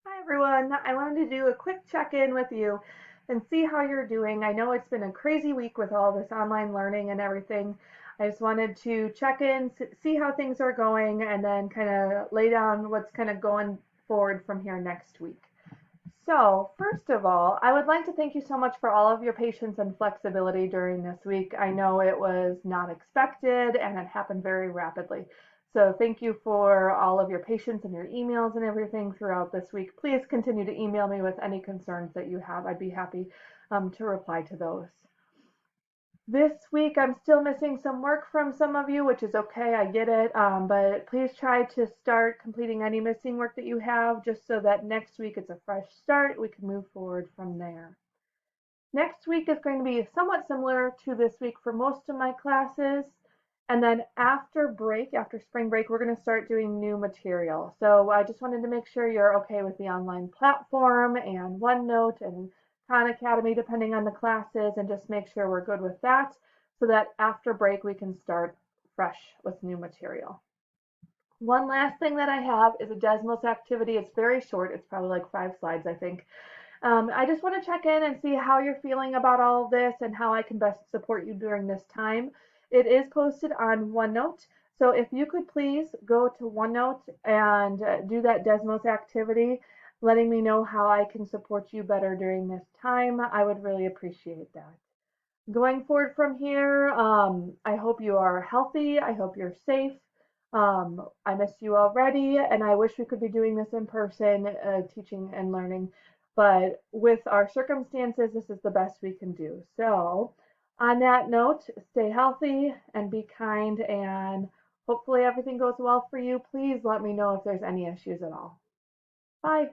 Hi everyone. I wanted to do a quick check-in with you and see how you're doing. I know it's been a crazy week with all this online learning and everything. I just wanted to check in, see how things are going, and then kind of lay down what's kind of going forward from here next week. So, first of all, I would like to thank you so much for all of your patience and flexibility during this week. I know it was not expected and it happened very rapidly. So, thank you for all of your patience and your emails and everything throughout this week. Please continue to email me with any concerns that you have. I'd be happy to reply to those. This week, I'm still missing some work from some of you, which is okay. I get it. But please try to start completing any missing work that you have just so that next week it's a fresh start. We can move forward from there. Next week is going to be somewhat similar to this week for most of my classes. And then after break, after spring break, we're going to start doing new material. So I just wanted to make sure you're okay with the online platform and OneNote and Khan Academy, depending on the classes, and just make sure we're good with that so that after break we can start fresh with new material. One last thing that I have is a Desmos activity. It's very short. It's probably like 5 slides, I think. I just want to check in and see how you're feeling about all of this and how I can best support you during this time. It is posted on OneNote. So if you could please go to OneNote and do that Desmos activity, letting me know how I can support you better during this time, I would really appreciate that. Going forward from here, I hope you are healthy. I hope you're safe. I miss you already, and I wish we could be doing this in person, teaching and learning. But with our circumstances, this is the best we can do. So, on that note, stay healthy and be kind, and hopefully everything goes well for you. Please let me know if there's any issues at all. Bye.